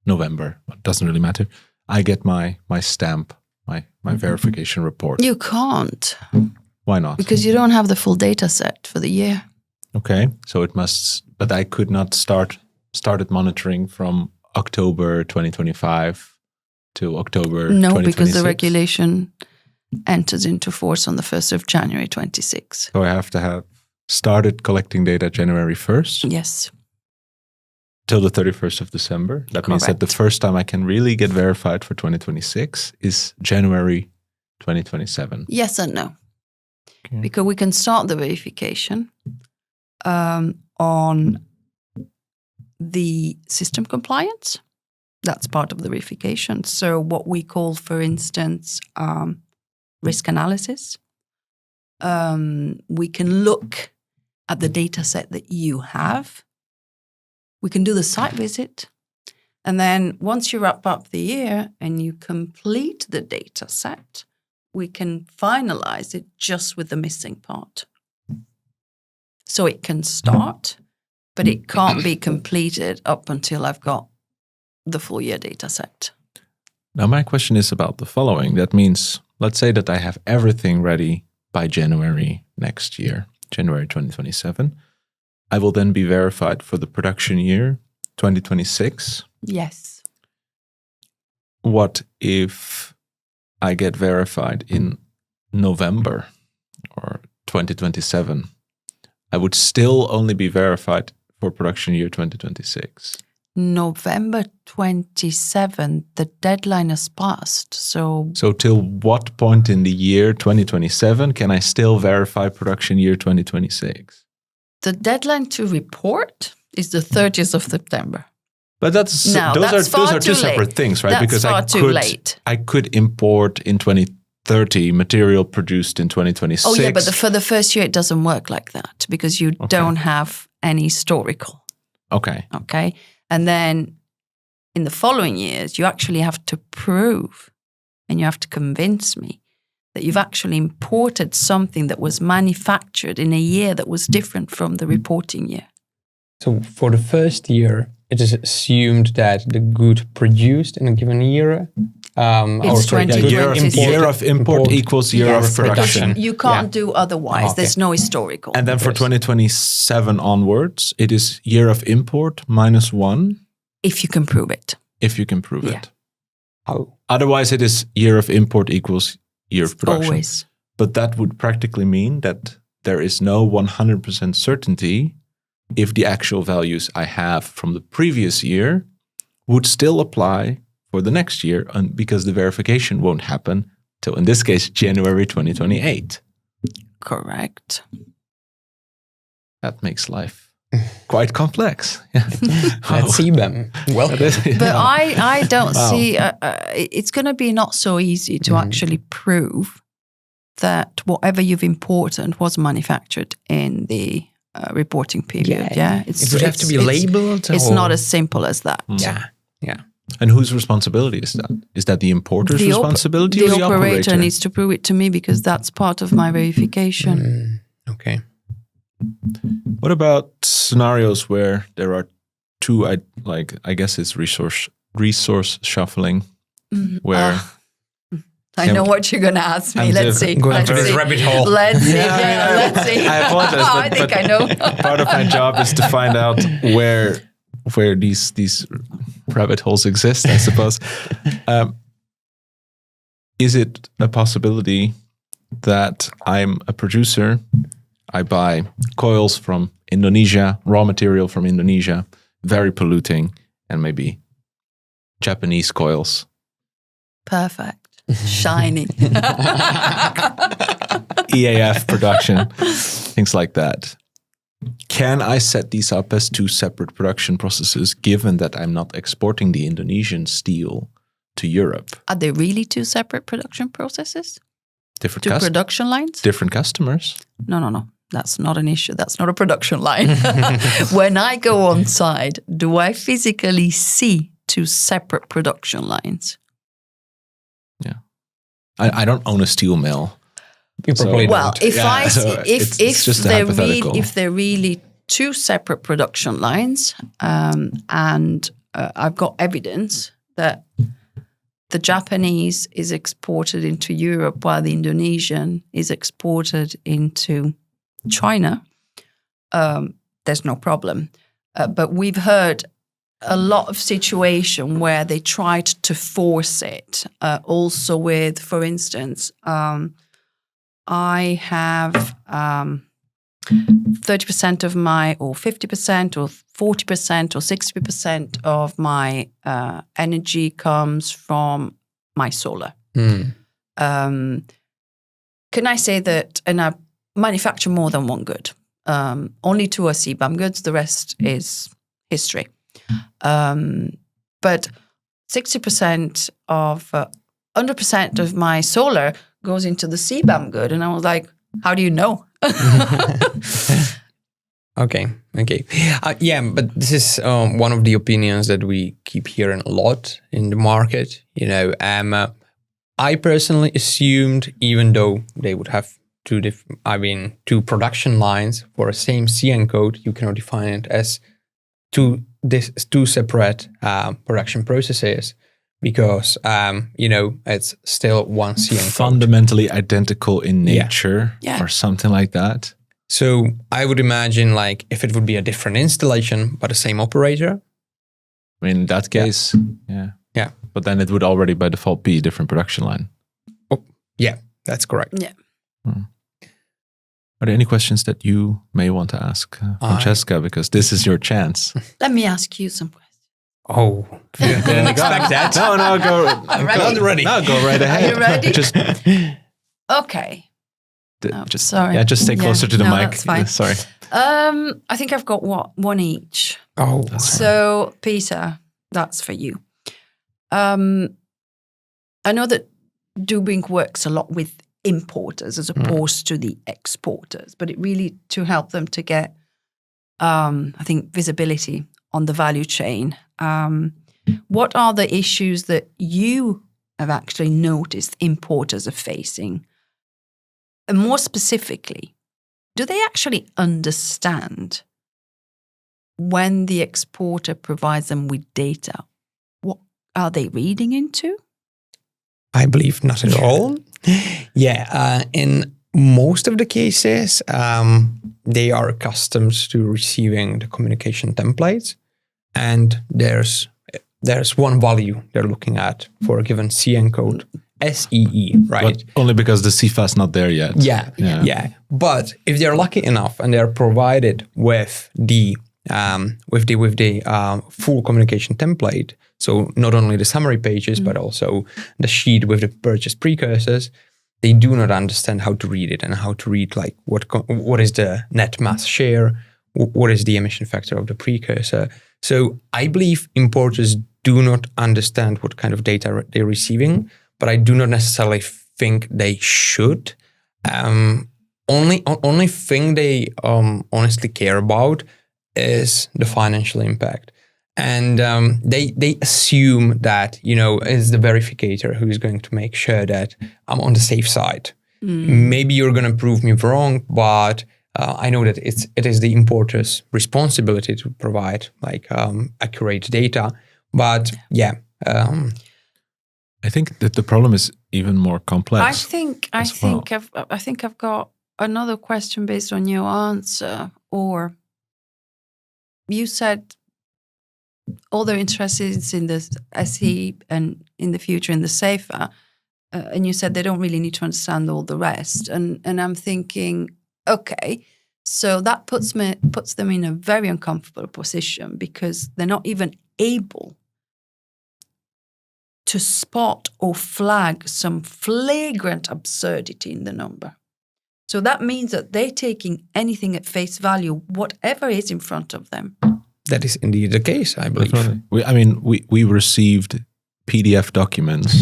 November, it doesn't really matter, I get my stamp, my verification report. You can't. Why not? Because you don't have the full data set for the year. Okay, so it must, but I could not started monitoring from October 2025 to October 2026. Because the regulation enters into force on the 1st of January 26. So I have to have started collecting data January 1st? Yes. Till the 31st of December. That means that the first time I can really get verified for 2026 is January 2027. Yes and no. Okay. Because we can start the verification on the system compliance. That's part of the verification. So what we call, for instance, risk analysis. We can look at the data set that you have. We can do the site visit. And then once you wrap up the year and you complete the data set, we can finalize it just with the missing part. So it can start, but it can't be completed up until I've got the full year data set. Now my question is about the following. That means, let's say that I have everything ready by January next year, January 2027. I will then be verified for the production year 2026. Yes. What if I get verified in November or 2027? I would still only be verified for production year 2026. November 27, the deadline has passed. So till what point in the year 2027 can I still verify production year 2026? the deadline to report is the 30th of September. But those are two separate things, right? That's because far too late. I could import in 2030 material produced in 2026. Oh yeah, but for the first year it doesn't work like that because you don't have any historical. Okay. Okay. And then in the following years, you actually have to prove and you have to convince me that you've actually imported something that was manufactured in a year that was different from the reporting year. So for the first year, it is assumed that the good produced in a given year, It's 2026. year of import equals year of production. Because you can't do otherwise. Okay. There's no historical. And then for 2027 onwards, it is year of import minus 1. If you can prove it. If you can prove Yeah. it. Oh. Otherwise, it is year of import equals year of production. Always. But that would practically mean that there is no 100% certainty if the actual values I have from the previous year would still apply for the next year, and because the verification won't happen till, in this case, January 2028. Correct. That makes life quite complex. Yeah. Let's see them. Welcome. But I don't see, it's going to be not so easy to actually prove that whatever you've imported was manufactured in the reporting period. Yeah, It would have to be labeled. It's not as simple as that. Yeah. And whose responsibility is that? Is that the importer's responsibility or the operator? Needs to prove it to me because that's part of my verification. Okay. What about scenarios where there are two, I guess it's resource shuffling, where I know what you're going to ask me. Let's see. Go into this rabbit hole. Let's see. Let's see. I apologize, I think I know. Part of my job is to find out where these rabbit holes exist, I suppose. Is it a possibility that I'm a producer, I buy coils from Indonesia, raw material from Indonesia, very polluting, and maybe Japanese coils? Perfect. Shiny. EAF production, things like that. Can I set these up as two separate production processes, given that I'm not exporting the Indonesian steel to Europe? Are they really two separate production processes? Different Two production lines? different customers. No. That's not an issue. That's not a production line. When I go on site, do I physically see two separate production lines? Yeah. I don't own a steel mill. You probably Well, don't. if I see, so it's just a hypothetical. if they're really two separate production lines, and I've got evidence that the Japanese is exported into Europe while the Indonesian is exported into China, there's no problem. But we've heard a lot of situation where they tried to force it. Also with, for instance, I have 30% of my, or 50%, or 40%, or 60% of my energy comes from my solar. Can I say that, and I manufacture more than one good. Only two are CBAM goods, the rest is history. But 60% of, 100% of my solar goes into the CBAM good. And I was like, how do you know? Okay. Yeah, but this is one of the opinions that we keep hearing a lot in the market. I personally assumed, even though they would have two production lines for the same CN code, you cannot define it as two separate production processes. Because, it's still one CN code. Fundamentally identical in nature or something like that. So I would imagine if it would be a different installation, but the same operator, I mean, in that case, yeah. But then it would already by default be a different production line. Oh, yeah, that's correct. Yeah. Are there any questions that you may want to ask Francesca? Because this is your chance. Let me ask you some questions. Oh, didn't expect that. No, go. I'm ready. No, go right ahead. Are you ready? Just, okay. Sorry. Yeah, just stay closer to the mic. That's fine. Sorry. I think I've got one each. Oh, So Peter, that's for you. I know that Dubrink works a lot with importers as opposed to the exporters, but it really to help them to get, I think, visibility on the value chain. What are the issues that you have actually noticed importers are facing? And more specifically, do they actually understand when the exporter provides them with data? What are they reading into? I believe not at all. In most of the cases, they are accustomed to receiving the communication templates, and there's one value they're looking at for a given CN code, SEE, right? But only because the CFA's not there yet. Yeah. But if they're lucky enough and they're provided with the full communication template, so not only the summary pages but also the sheet with the purchase precursors, they do not understand how to read it and how to read like what is the net mass share, what is the emission factor of the precursor. So I believe importers do not understand what kind of data they're receiving, but I do not necessarily think they should. Only thing they honestly care about is the financial impact. And they assume that, is the verificator who is going to make sure that I'm on the safe side. Maybe you're going to prove me wrong, but I know that it is the importer's responsibility to provide accurate data. But I think that the problem is even more complex. I think I've got another question based on your answer. Or you said all their interest is in the SE and in the future in the SAFER, and you said they don't really need to understand all the rest. And I'm thinking, okay, so that puts them in a very uncomfortable position because they're not even able to spot or flag some flagrant absurdity in the number. So that means that they're taking anything at face value, whatever is in front of them. That is indeed the case, I believe. We received PDF documents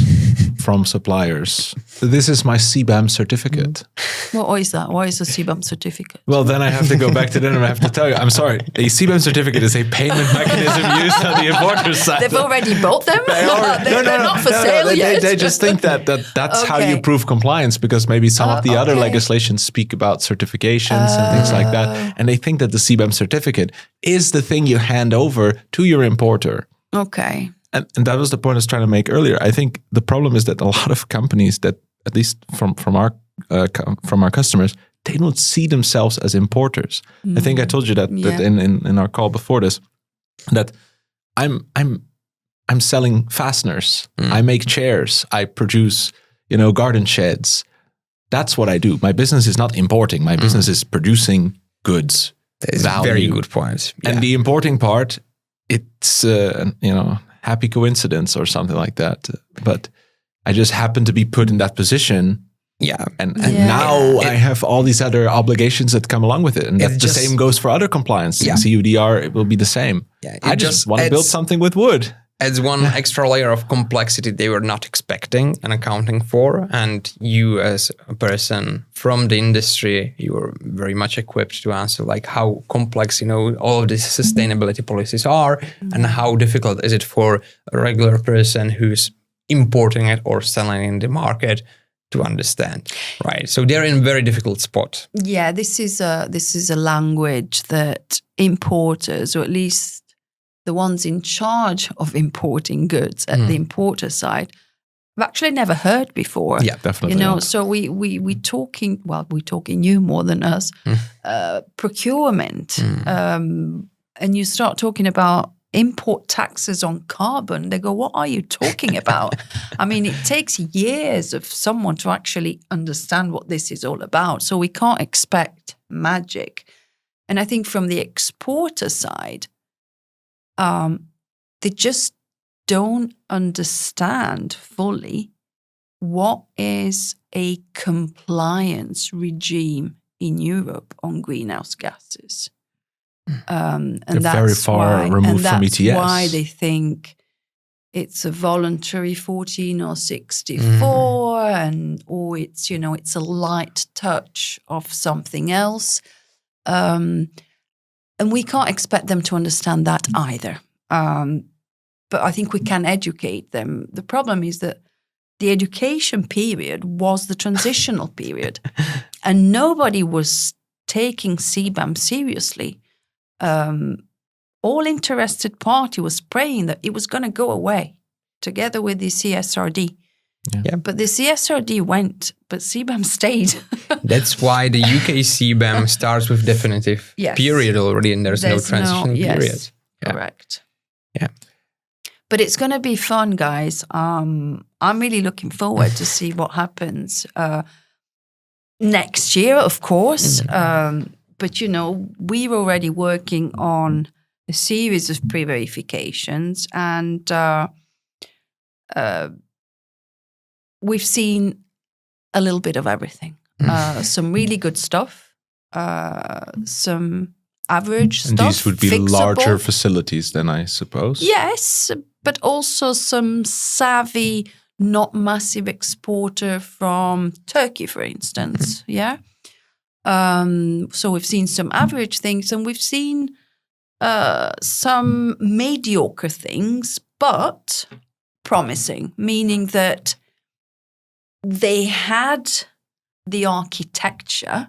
from suppliers. This is my CBAM certificate. What is that? What is a CBAM certificate? Well, then I have to go back to them and I have to tell you, I'm sorry, a CBAM certificate is a payment mechanism used on the importer side. They've already bought them? They're not for sale yet. They just think that's how you prove compliance, because maybe some of the other legislations speak about certifications and things like that. And they think that the CBAM certificate is the thing you hand over to your importer. Okay. And that was the point I was trying to make earlier. I think the problem is that a lot of companies that, at least from our customers, they don't see themselves as importers. I think I told you that in our call before this, that I'm selling fasteners. I make chairs. I produce, garden sheds. That's what I do. My business is not importing. My business is producing goods. That is a very good point. Yeah. And the importing part, it's happy coincidence or something like that. But I just happen to be put in that position. Yeah. And now I have all these other obligations that come along with it. And the same goes for other compliance. Yeah. CUDR, it will be the same. Yeah, I just want to build something with wood. Adds one extra layer of complexity they were not expecting and accounting for. And you as a person from the industry, you were very much equipped to answer like how complex, all of these sustainability policies are and how difficult is it for a regular person who's importing it or selling in the market to understand, right? So they're in a very difficult spot. Yeah, this is a language that importers, or at least the ones in charge of importing goods at the importer side, I've actually never heard before. Yeah, definitely. So we talking you more than us, procurement, and you start talking about import taxes on carbon, they go, what are you talking about? I mean, it takes years of someone to actually understand what this is all about. So we can't expect magic. And I think from the exporter side, they just don't understand fully what is a compliance regime in Europe on greenhouse gases. And They're that's very far removed from ETS. That's why they think it's a voluntary 14 or 64, or it's, it's a light touch of something else. And we can't expect them to understand that either. But I think we can educate them. The problem is that the education period was the transitional period, and nobody was taking CBAM seriously. All interested party was praying that it was going to go away together with the CSRD. Yeah. But the CSRD went, but CBAM stayed. That's why the UK CBAM starts with definitive period already, and there's no transition period. Yeah. Correct. Yeah. But it's going to be fun, guys. I'm really looking forward to see what happens next year, of course. But, we're already working on a series of pre-verifications, and we've seen a little bit of everything. Some really good stuff, some average and stuff. These would be fixable. Larger facilities then, I suppose. Yes, but also some savvy, not massive exporter from Turkey, for instance. Yeah. So we've seen some average things, and we've seen some mediocre things, but promising, meaning that they had the architecture,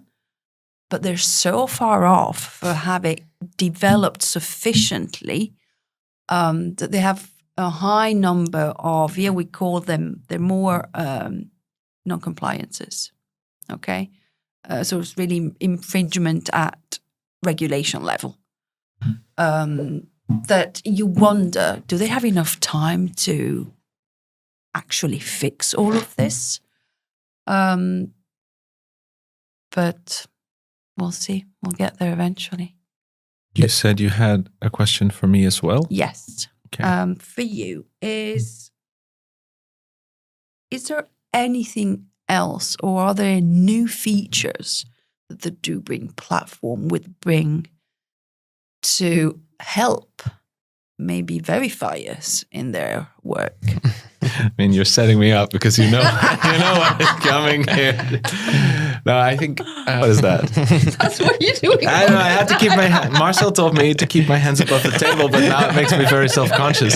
but they're so far off for having developed sufficiently that they have a high number of, we call them, they're more non-compliances, okay? So it's really infringement at regulation level. That you wonder, do they have enough time to actually fix all of this? But we'll see. We'll get there eventually. You said you had a question for me as well? Yes. Okay. For you, is there anything else, or are there new features that the Dubrink platform would bring to help maybe verifiers in their work? I mean, you're setting me up because you know what is coming here. No, I think, what is that? That's what you're doing. I know, I had to keep my hand. Marcel told me to keep my hands above the table, but now it makes me very self-conscious.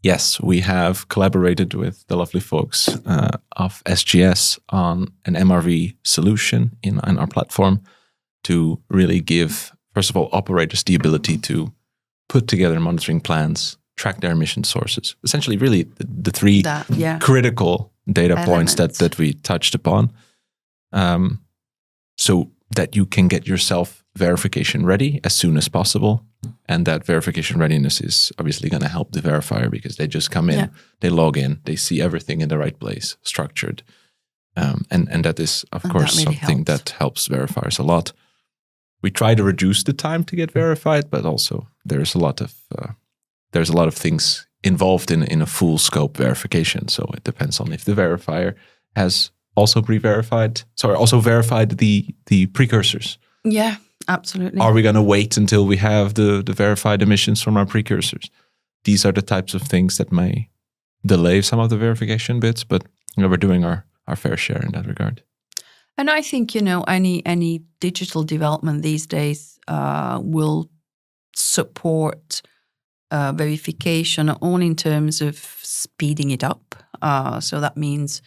Yes, we have collaborated with the lovely folks of SGS on an MRV solution in our platform to really give, first of all, operators the ability to put together monitoring plans, track their emission sources. Essentially, really, the three critical data points that we touched upon, so that you can get yourself verification ready as soon as possible. And that verification readiness is obviously going to help the verifier because they just come in, they log in, they see everything in the right place, structured. And that is, of course, really something that helps verifiers a lot. We try to reduce the time to get verified, but also there's a lot of things involved in a full scope verification. So it depends on if the verifier has also verified the precursors. Yeah, absolutely. Are we going to wait until we have the verified emissions from our precursors? These are the types of things that may delay some of the verification bits, but we're doing our fair share in that regard. And I think, any digital development these days will support verification, not only in terms of speeding it up. So that means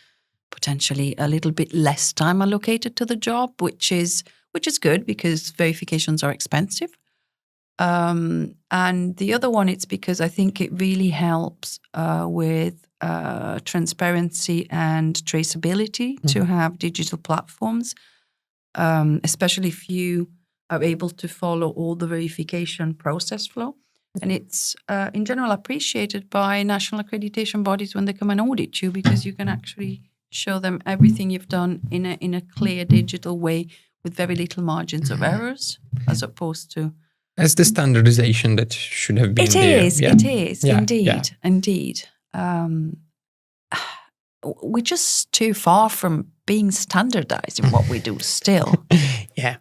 potentially a little bit less time allocated to the job, which is good because verifications are expensive. And the other one, it's because I think it really helps with transparency and traceability to have digital platforms, especially if you are able to follow all the verification process flow. And it's in general appreciated by national accreditation bodies when they come and audit you, because you can actually show them everything you've done in a clear digital way with very little margins of errors, as opposed to... As the standardization that should have been It there. is, indeed. We're just too far from being standardized in what we do still. Yeah.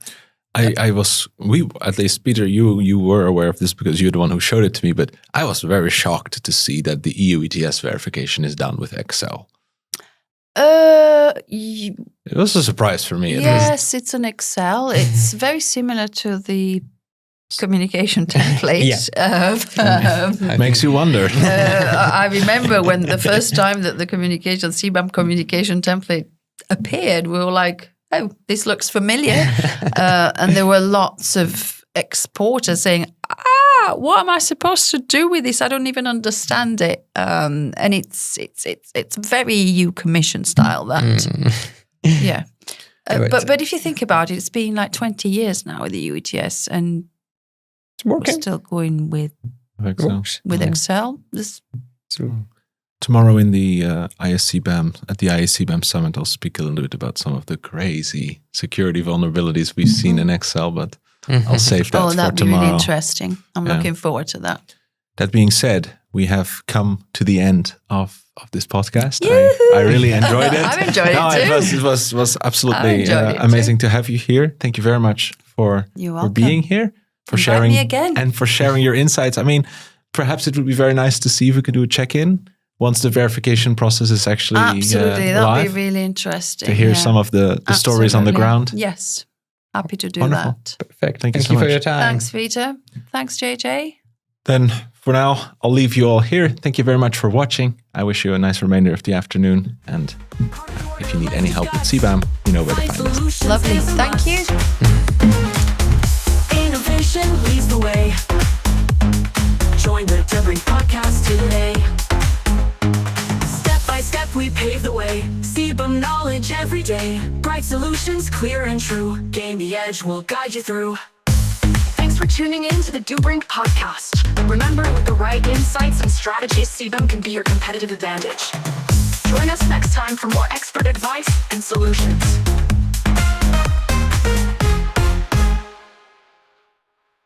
At least Peter, you were aware of this because you're the one who showed it to me, but I was very shocked to see that the EU ETS verification is done with Excel. It was a surprise for me. Yes, it's an Excel. It's very similar to the communication template. Makes you wonder. I remember when the first time that the CBAM communication template appeared, we were like, oh, this looks familiar. And there were lots of exporters saying, what am I supposed to do with this? I don't even understand it. And it's very EU Commission style, that. Yeah. But if you think about it, it's been like 20 years now with the EU ETS, and we're still going with Excel. Tomorrow in the ISCBAM summit, I'll speak a little bit about some of the crazy security vulnerabilities we've seen in Excel, but I'll save that for tomorrow. Oh, that'd be really interesting. I'm looking forward to that. That being said, we have come to the end of this podcast. I really enjoyed it. I've enjoyed it too. It was absolutely amazing to have you here. Thank you very much for being here, for sharing me again, and for sharing your insights. I mean, perhaps it would be very nice to see if we could do a check-in once the verification process is actually absolutely. Live, that'd be really interesting to hear some of the stories on the ground. Yes, happy to do Wonderful. that. Perfect. Thank you so for much your time. Thanks, Vita. Thanks, JJ. Then for now, I'll leave you all here. Thank you very much for watching. I wish you a nice remainder of the afternoon. And if you need any help with CBAM, you know where to find us. Lovely. Thank you. Innovation leads the way. Join the Dubrink podcast today. Step by step we pave the way. CBAM knowledge every day. Bright solutions, clear and true. Gain the edge, we'll guide you through. Thanks for tuning in to the Dubrink podcast. Remember, with the right insights and strategies, CBAM can be your competitive advantage. Join us next time for more expert advice and solutions.